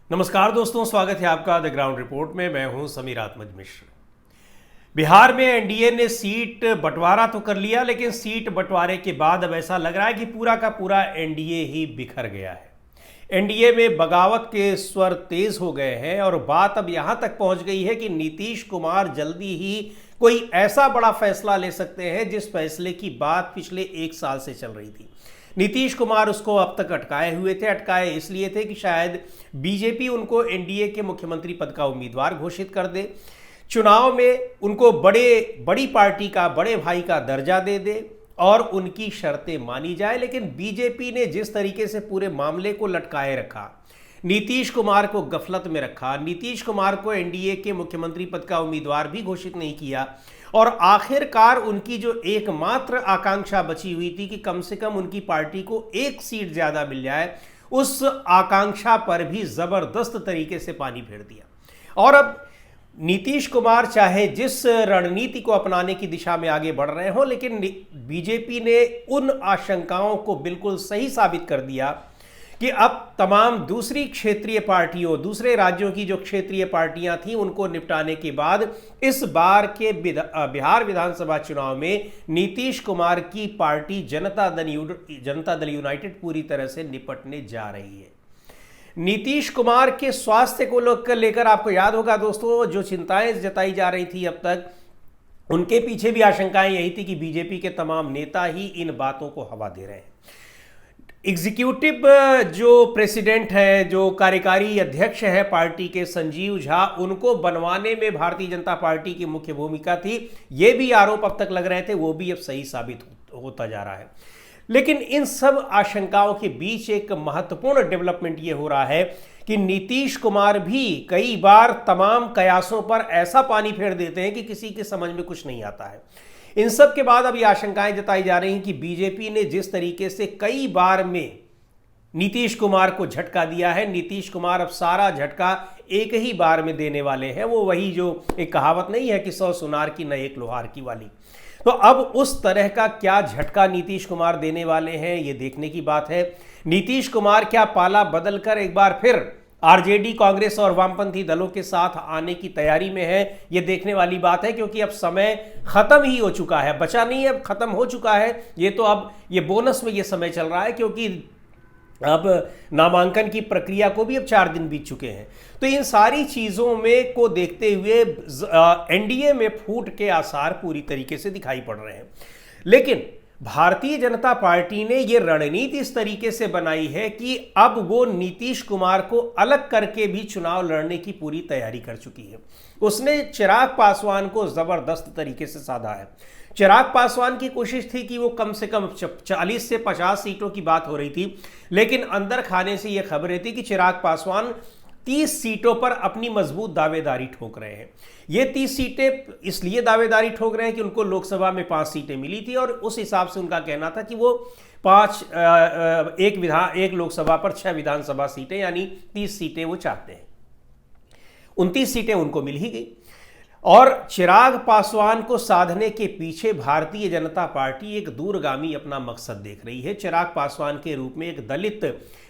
नमस्कार दोस्तों, स्वागत है आपका द ग्राउंड रिपोर्ट में। मैं हूं समीर आत्मज मिश्र। बिहार में एनडीए ने सीट बंटवारा तो कर लिया, लेकिन सीट बंटवारे के बाद अब ऐसा लग रहा है कि पूरा का पूरा एनडीए ही बिखर गया है। एनडीए में बगावत के स्वर तेज हो गए हैं और बात अब यहां तक पहुंच गई है कि नीतीश कुमार जल्दी ही कोई ऐसा बड़ा फैसला ले सकते हैं जिस फैसले की बात पिछले 1 साल से चल रही थी। नीतीश कुमार उसको अब तक अटकाए हुए थे। अटकाए इसलिए थे कि शायद बीजेपी उनको एनडीए के मुख्यमंत्री पद का उम्मीदवार घोषित कर दे, चुनाव में उनको बड़ी पार्टी का, बड़े भाई का दर्जा दे दे और उनकी शर्तें मानी जाए। लेकिन बीजेपी ने जिस तरीके से पूरे मामले को लटकाए रखा, नीतीश कुमार को गफलत में रखा, नीतीश कुमार को एनडीए के मुख्यमंत्री पद का उम्मीदवार भी घोषित नहीं किया और आखिरकार उनकी जो एकमात्र आकांक्षा बची हुई थी कि कम से कम उनकी पार्टी को एक सीट ज्यादा मिल जाए, उस आकांक्षा पर भी जबरदस्त तरीके से पानी फेर दिया। और अब नीतीश कुमार चाहे जिस रणनीति को अपनाने की दिशा में आगे बढ़ रहे हो, लेकिन बीजेपी ने उन आशंकाओं को बिल्कुल सही साबित कर दिया कि अब तमाम दूसरी क्षेत्रीय पार्टियों, दूसरे राज्यों की जो क्षेत्रीय पार्टियां थीं, उनको निपटाने के बाद इस बार के बिहार विधानसभा चुनाव में नीतीश कुमार की पार्टी जनता दल यूनाइटेड पूरी तरह से निपटने जा रही है। नीतीश कुमार के स्वास्थ्य को लेकर आपको याद होगा दोस्तों, जो चिंताएं जताई जा रही थी अब तक, उनके पीछे भी आशंकाएं यही थी कि बीजेपी के तमाम नेता ही इन बातों को हवा दे रहे हैं। एग्जीक्यूटिव जो प्रेसिडेंट है, जो कार्यकारी अध्यक्ष है पार्टी के, संजीव झा, उनको बनवाने में भारतीय जनता पार्टी की मुख्य भूमिका थी। ये भी आरोप अब तक लग रहे थे, वो भी अब सही साबित होता जा रहा है। लेकिन इन सब आशंकाओं के बीच एक महत्वपूर्ण डेवलपमेंट ये हो रहा है कि नीतीश कुमार भी कई बार तमाम कयासों पर ऐसा पानी फेर देते हैं कि किसी के समझ में कुछ नहीं आता है। इन सब के बाद अब ये आशंकाएं जताई जा रही हैं कि बीजेपी ने जिस तरीके से कई बार में नीतीश कुमार को झटका दिया है, नीतीश कुमार अब सारा झटका एक ही बार में देने वाले हैं। वो वही जो एक कहावत नहीं है कि 100 सुनार की न एक लोहार की वाली। तो अब उस तरह का क्या झटका नीतीश कुमार देने वाले हैं, ये देखने की बात है। नीतीश कुमार क्या पाला बदल कर एक बार फिर आरजेडी, कांग्रेस और वामपंथी दलों के साथ आने की तैयारी में है, ये देखने वाली बात है, क्योंकि अब समय खत्म ही हो चुका है, बचा नहीं है, अब खत्म हो चुका है। ये तो अब ये बोनस में ये समय चल रहा है, क्योंकि अब नामांकन की प्रक्रिया को भी अब 4 दिन बीत चुके हैं। तो इन सारी चीजों में को देखते हुए एनडीए में फूट के आसार पूरी तरीके से दिखाई पड़ रहे हैं। लेकिन भारतीय जनता पार्टी ने यह रणनीति इस तरीके से बनाई है कि अब वो नीतीश कुमार को अलग करके भी चुनाव लड़ने की पूरी तैयारी कर चुकी है। उसने चिराग पासवान को जबरदस्त तरीके से साधा है। चिराग पासवान की कोशिश थी कि वो कम से कम 40 से 50 सीटों की बात हो रही थी, लेकिन अंदर खाने से यह खबरें थी कि चिराग पासवान 30 सीटों पर अपनी मजबूत दावेदारी ठोक रहे हैं। ये 30 सीटें इसलिए दावेदारी ठोक रहे हैं कि उनको लोकसभा में 5 सीटें मिली थी और उस हिसाब से उनका कहना था कि वो एक लोकसभा पर 6 विधानसभा सीटें, यानी 30 सीटें वो चाहते हैं। 29 सीटें उनको मिल ही गई। और चिराग पासवान को साधने के पीछे भारतीय जनता पार्टी एक दूरगामी अपना मकसद देख रही है। चिराग पासवान के रूप में एक दलित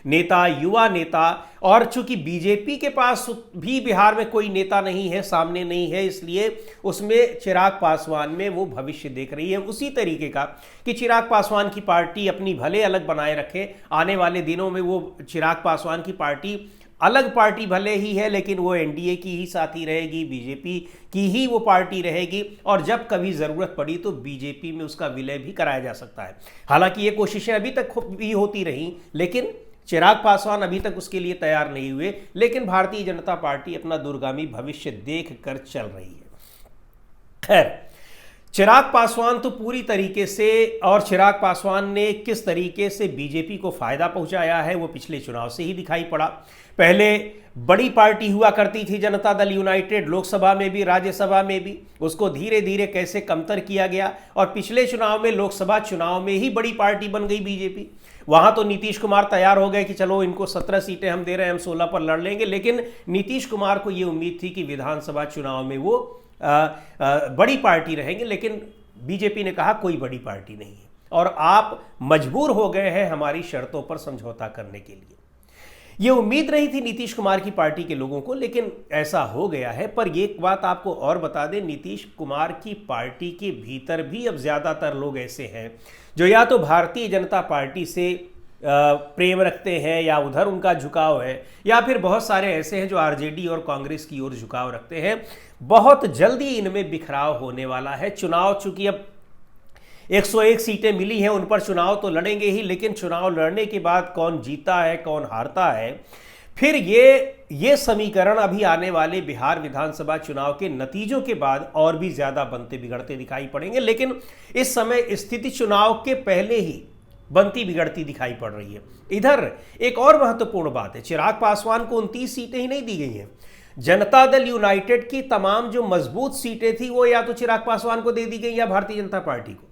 नेता, युवा नेता, और चूंकि बीजेपी के पास भी बिहार में कोई नेता नहीं है, सामने नहीं है, इसलिए उसमें चिराग पासवान में वो भविष्य देख रही है उसी तरीके का कि चिराग पासवान की पार्टी अपनी भले अलग बनाए रखे। आने वाले दिनों में वो चिराग पासवान की पार्टी अलग पार्टी भले ही है, लेकिन वो एनडीए की ही साथी रहेगी, बीजेपी की ही वो पार्टी रहेगी, और जब कभी ज़रूरत पड़ी तो बीजेपी में उसका विलय भी कराया जा सकता है। हालांकि ये कोशिशें अभी तक भी होती रहीं, लेकिन चिराग पासवान अभी तक उसके लिए तैयार नहीं हुए। लेकिन भारतीय जनता पार्टी अपना दूरगामी भविष्य देख कर चल रही है। खैर, चिराग पासवान तो पूरी तरीके से, और चिराग पासवान ने किस तरीके से बीजेपी को फायदा पहुंचाया है वो पिछले चुनाव से ही दिखाई पड़ा। पहले बड़ी पार्टी हुआ करती थी जनता दल यूनाइटेड, लोकसभा में भी राज्यसभा में भी, उसको धीरे धीरे कैसे कमतर किया गया, और पिछले चुनाव में, लोकसभा चुनाव में ही बड़ी पार्टी बन गई बीजेपी। वहां तो नीतीश कुमार तैयार हो गए कि चलो इनको 17 सीटें हम दे रहे हैं, हम 16 पर लड़ लेंगे। लेकिन नीतीश कुमार को ये उम्मीद थी कि विधानसभा चुनाव में वो बड़ी पार्टी रहेंगे, लेकिन बीजेपी ने कहा कोई बड़ी पार्टी नहीं है और आप मजबूर हो गए हैं हमारी शर्तों पर समझौता करने के लिए। ये उम्मीद नहीं थी नीतीश कुमार की पार्टी के लोगों को, लेकिन ऐसा हो गया है। पर एक बात आपको और बता दें, नीतीश कुमार की पार्टी के भीतर भी अब ज़्यादातर लोग ऐसे हैं जो या तो भारतीय जनता पार्टी से प्रेम रखते हैं या उधर उनका झुकाव है, या फिर बहुत सारे ऐसे हैं जो आरजेडी और कांग्रेस की ओर झुकाव रखते हैं। बहुत जल्दी इनमें बिखराव होने वाला है। चुनाव चूंकि अब 101 सीटें मिली हैं, उन पर चुनाव तो लड़ेंगे ही, लेकिन चुनाव लड़ने के बाद कौन जीता है कौन हारता है, फिर ये समीकरण अभी आने वाले बिहार विधानसभा चुनाव के नतीजों के बाद और भी ज्यादा बनते बिगड़ते दिखाई पड़ेंगे। लेकिन इस समय स्थिति चुनाव के पहले ही बनती बिगड़ती दिखाई पड़ रही है। इधर एक और महत्वपूर्ण बात है, चिराग पासवान को 29 सीटें ही नहीं दी गई हैं। जनता दल यूनाइटेड की तमाम जो मजबूत सीटें थी वो या तो चिराग पासवान को दे दी गई या भारतीय जनता पार्टी को।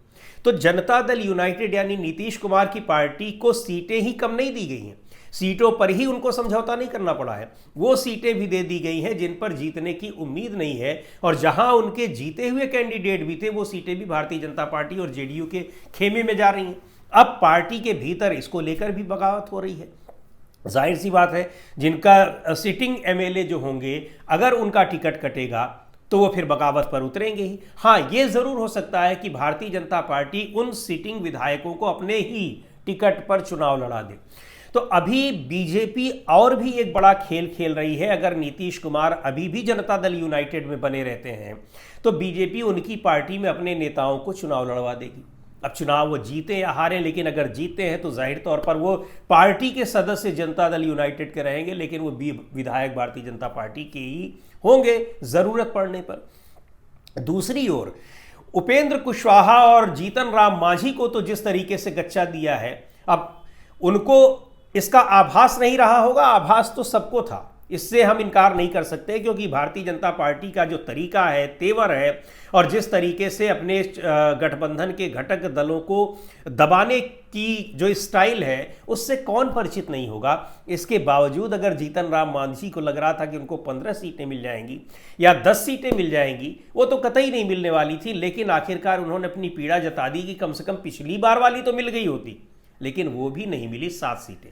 तो जनता दल यूनाइटेड यानी नीतीश कुमार की पार्टी को सीटें ही कम नहीं दी गई हैं, सीटों पर ही उनको समझौता नहीं करना पड़ा है। वो सीटें भी दे दी गई हैं जिन पर जीतने की उम्मीद नहीं है, और जहां उनके जीते हुए कैंडिडेट भी थे वो सीटें भी भारतीय जनता पार्टी और जेडीयू के खेमे में जा रही हैं। अब पार्टी के भीतर इसको लेकर भी बगावत हो रही है। जाहिर सी बात है, जिनका सिटिंग एमएलए जो होंगे, अगर उनका टिकट कटेगा तो वो फिर बगावत पर उतरेंगे ही। हाँ, ये जरूर हो सकता है कि भारतीय जनता पार्टी उन सिटिंग विधायकों को अपने ही टिकट पर चुनाव लड़ा दे। तो अभी बीजेपी और भी एक बड़ा खेल खेल रही है। अगर नीतीश कुमार अभी भी जनता दल यूनाइटेड में बने रहते हैं तो बीजेपी उनकी पार्टी में अपने नेताओं को चुनाव लड़वा देगी। अब चुनाव वो जीते या हारे, लेकिन अगर जीते हैं तो जाहिर तौर पर वो पार्टी के सदस्य जनता दल यूनाइटेड के रहेंगे, लेकिन वो विधायक भारतीय जनता पार्टी के ही होंगे जरूरत पड़ने पर। दूसरी ओर उपेंद्र कुशवाहा और जीतन राम मांझी को तो जिस तरीके से गच्चा दिया है, अब उनको इसका आभास नहीं रहा होगा। आभास तो सबको था, इससे हम इनकार नहीं कर सकते, क्योंकि भारतीय जनता पार्टी का जो तरीका है, तेवर है, और जिस तरीके से अपने गठबंधन के घटक दलों को दबाने की जो स्टाइल है, उससे कौन परिचित नहीं होगा। इसके बावजूद अगर जीतन राम मांझी को लग रहा था कि उनको 15 सीटें मिल जाएंगी या 10 सीटें मिल जाएंगी, वो तो कतई नहीं मिलने वाली थी। लेकिन आखिरकार उन्होंने अपनी पीड़ा जता दी कि कम से कम पिछली बार वाली तो मिल गई होती, लेकिन वो भी नहीं मिली। 7 सीटें,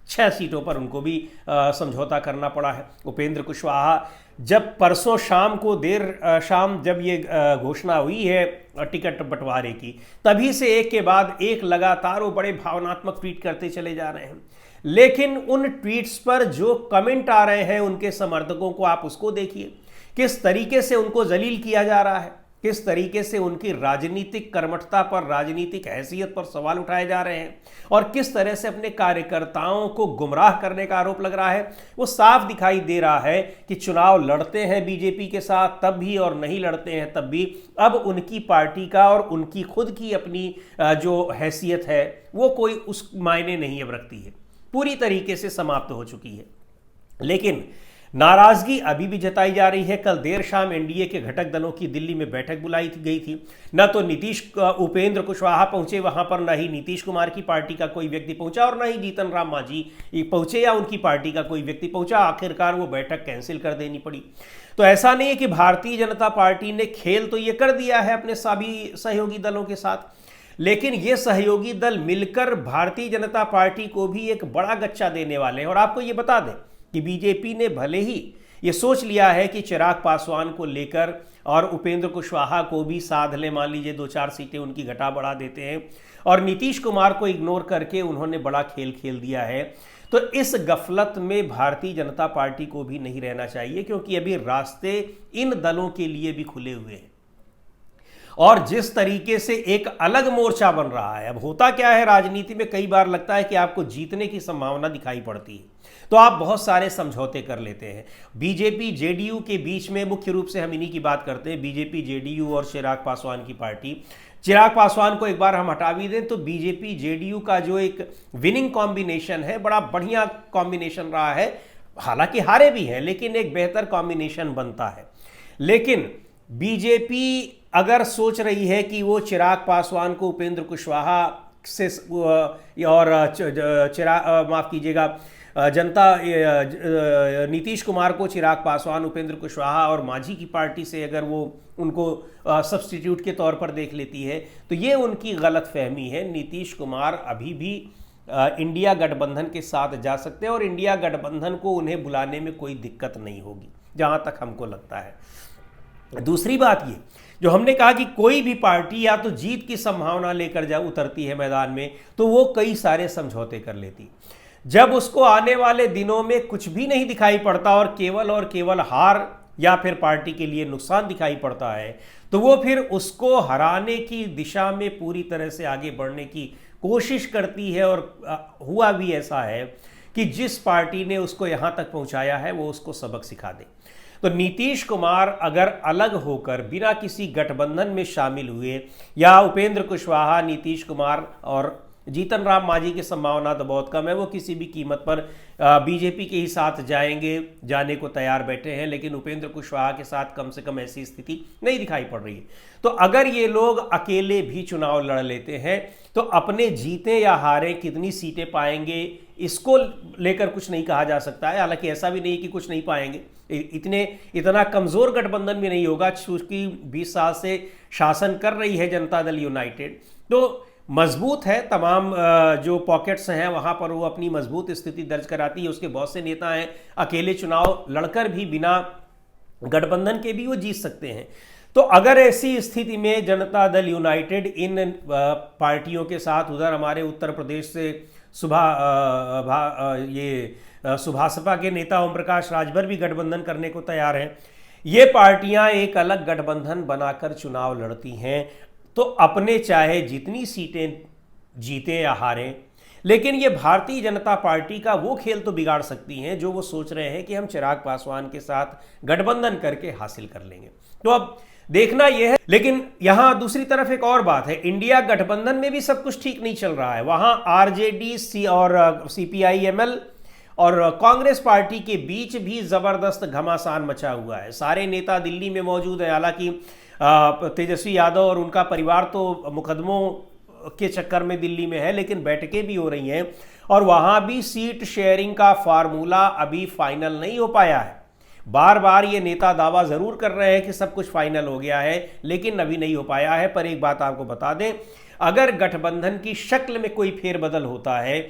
6 सीटों पर उनको भी समझौता करना पड़ा है। उपेंद्र कुशवाहा जब परसों शाम को देर शाम जब ये घोषणा हुई है टिकट बंटवारे की, तभी से एक के बाद एक लगातार वो बड़े भावनात्मक ट्वीट करते चले जा रहे हैं। लेकिन उन ट्वीट्स पर जो कमेंट आ रहे हैं उनके समर्थकों को, आप उसको देखिए, किस तरीके से उनको जलील किया जा रहा है, किस तरीके से उनकी राजनीतिक कर्मठता पर, राजनीतिक हैसियत पर सवाल उठाए जा रहे हैं, और किस तरह से अपने कार्यकर्ताओं को गुमराह करने का आरोप लग रहा है। वो साफ दिखाई दे रहा है कि चुनाव लड़ते हैं बीजेपी के साथ तब भी, और नहीं लड़ते हैं तब भी। अब उनकी पार्टी का और उनकी खुद की अपनी जो हैसियत है वो कोई उस मायने नहीं अब रखती है, पूरी तरीके से समाप्त हो चुकी है। लेकिन नाराजगी अभी भी जताई जा रही है। कल देर शाम एनडीए के घटक दलों की दिल्ली में बैठक बुलाई गई थी। न तो उपेंद्र कुशवाहा पहुंचे वहां पर, न ही नीतीश कुमार की पार्टी का कोई व्यक्ति पहुंचा, और न ही जीतन राम मांझी पहुंचे या उनकी पार्टी का कोई व्यक्ति पहुंचा। आखिरकार वो बैठक कैंसिल कर देनी पड़ी। तो ऐसा नहीं है कि भारतीय जनता पार्टी ने खेल तो ये कर दिया है अपने सभी सहयोगी दलों के साथ, लेकिन ये सहयोगी दल मिलकर भारतीय जनता पार्टी को भी एक बड़ा गच्चा देने वाले हैं। और आपको ये बता दें कि बीजेपी ने भले ही ये सोच लिया है कि चिराग पासवान को लेकर और उपेंद्र कुशवाहा को भी साध ले, मान लीजिए 2-4 सीटें उनकी घटा बढ़ा देते हैं, और नीतीश कुमार को इग्नोर करके उन्होंने बड़ा खेल खेल दिया है। तो इस गफलत में भारतीय जनता पार्टी को भी नहीं रहना चाहिए, क्योंकि अभी रास्ते इन दलों के लिए भी खुले हुए हैं। और जिस तरीके से एक अलग मोर्चा बन रहा है, अब होता क्या है राजनीति में, कई बार लगता है कि आपको जीतने की संभावना दिखाई पड़ती है तो आप बहुत सारे समझौते कर लेते हैं। बीजेपी जेडीयू के बीच में मुख्य रूप से हम इन्हीं की बात करते हैं, बीजेपी जेडीयू और चिराग पासवान की पार्टी। चिराग पासवान को एक बार हम हटा भी दें तो बीजेपी जेडीयू का जो एक विनिंग कॉम्बिनेशन है, बड़ा बढ़िया कॉम्बिनेशन रहा है। हालांकि हारे भी हैं, लेकिन एक बेहतर कॉम्बिनेशन बनता है। लेकिन बीजेपी अगर सोच रही है कि वो चिराग पासवान को उपेंद्र कुशवाहा से और माफ कीजिएगा नीतीश कुमार को चिराग पासवान, उपेंद्र कुशवाहा और मांझी की पार्टी से अगर वो उनको सब्स्टिट्यूट के तौर पर देख लेती है, तो ये उनकी गलत फहमी है। नीतीश कुमार अभी भी इंडिया गठबंधन के साथ जा सकते हैं और इंडिया गठबंधन को उन्हें बुलाने में कोई दिक्कत नहीं होगी, जहां तक हमको लगता है। दूसरी बात ये जो हमने कहा कि कोई भी पार्टी या तो जीत की संभावना लेकर उतरती है मैदान में तो वो कई सारे समझौते कर लेती। जब उसको आने वाले दिनों में कुछ भी नहीं दिखाई पड़ता और केवल हार या फिर पार्टी के लिए नुकसान दिखाई पड़ता है तो वो फिर उसको हराने की दिशा में पूरी तरह से आगे बढ़ने की कोशिश करती है। और हुआ भी ऐसा है कि जिस पार्टी ने उसको यहाँ तक पहुँचाया है वो उसको सबक सिखा दे। तो नीतीश कुमार अगर अलग होकर बिना किसी गठबंधन में शामिल हुए, या उपेंद्र कुशवाहा, नीतीश कुमार और जीतन राम मांझी की संभावना तो बहुत कम है, वो किसी भी कीमत पर बीजेपी के ही साथ जाने को तैयार बैठे हैं, लेकिन उपेंद्र कुशवाहा के साथ कम से कम ऐसी स्थिति नहीं दिखाई पड़ रही है। तो अगर ये लोग अकेले भी चुनाव लड़ लेते हैं तो अपने जीते या हारे कितनी सीटें पाएंगे इसको लेकर कुछ नहीं कहा जा सकता है। हालांकि ऐसा भी नहीं कि कुछ नहीं पाएंगे, इतना कमजोर गठबंधन भी नहीं होगा, क्योंकि 20 साल से शासन कर रही है जनता दल यूनाइटेड, तो मजबूत है। तमाम जो पॉकेट्स हैं वहां पर वो अपनी मजबूत स्थिति दर्ज कराती है। उसके बहुत से नेता हैं अकेले चुनाव लड़कर भी बिना गठबंधन के भी वो जीत सकते हैं। तो अगर ऐसी स्थिति में जनता दल यूनाइटेड इन पार्टियों के साथ, उधर हमारे उत्तर प्रदेश से सुभाषपा के नेता ओम प्रकाश राजभर भी गठबंधन करने को तैयार हैं, ये पार्टियां एक अलग गठबंधन बनाकर चुनाव लड़ती हैं तो अपने चाहे जितनी सीटें जीते या हारें, लेकिन ये भारतीय जनता पार्टी का वो खेल तो बिगाड़ सकती हैं जो वो सोच रहे हैं कि हम चिराग पासवान के साथ गठबंधन करके हासिल कर लेंगे। तो अब देखना यह है। लेकिन यहां दूसरी तरफ एक और बात है, इंडिया गठबंधन में भी सब कुछ ठीक नहीं चल रहा है। वहां आरजेडी और सीपीआई-एमएल और कांग्रेस पार्टी के बीच भी जबरदस्त घमासान मचा हुआ है। सारे नेता दिल्ली में मौजूद है, हालांकि तेजस्वी यादव और उनका परिवार तो मुकदमों के चक्कर में दिल्ली में है, लेकिन बैठकें भी हो रही हैं और वहां भी सीट शेयरिंग का फार्मूला अभी फाइनल नहीं हो पाया है। बार बार ये नेता दावा जरूर कर रहे हैं कि सब कुछ फाइनल हो गया है, लेकिन अभी नहीं हो पाया है। पर एक बात आपको बता दें, अगर गठबंधन की शक्ल में कोई फेरबदल होता है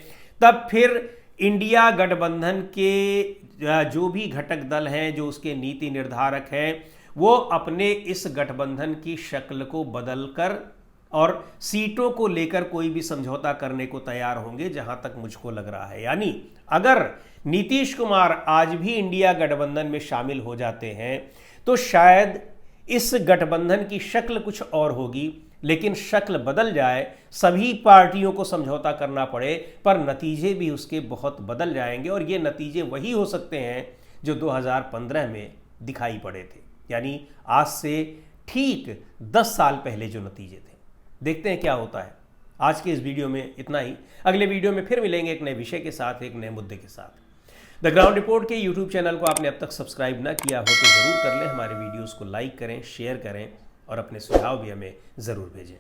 तब फिर इंडिया गठबंधन के जो भी घटक दल हैं, जो उसके नीति निर्धारक हैं, वो अपने इस गठबंधन की शक्ल को बदलकर और सीटों को लेकर कोई भी समझौता करने को तैयार होंगे, जहां तक मुझको लग रहा है। यानी अगर नीतीश कुमार आज भी इंडिया गठबंधन में शामिल हो जाते हैं तो शायद इस गठबंधन की शक्ल कुछ और होगी, लेकिन शक्ल बदल जाए, सभी पार्टियों को समझौता करना पड़े, पर नतीजे भी उसके बहुत बदल जाएंगे और ये नतीजे वही हो सकते हैं जो 2015 में दिखाई पड़े थे, यानी आज से ठीक 10 साल पहले जो नतीजे थे। देखते हैं क्या होता है। आज के इस वीडियो में इतना ही। अगले वीडियो में फिर मिलेंगे एक नए विषय के साथ, एक नए मुद्दे के साथ। द ग्राउंड रिपोर्ट के यूट्यूब चैनल को आपने अब तक सब्सक्राइब ना किया हो तो ज़रूर कर लें। हमारे वीडियोज़ को लाइक करें, शेयर करें और अपने सुझाव भी हमें ज़रूर भेजें।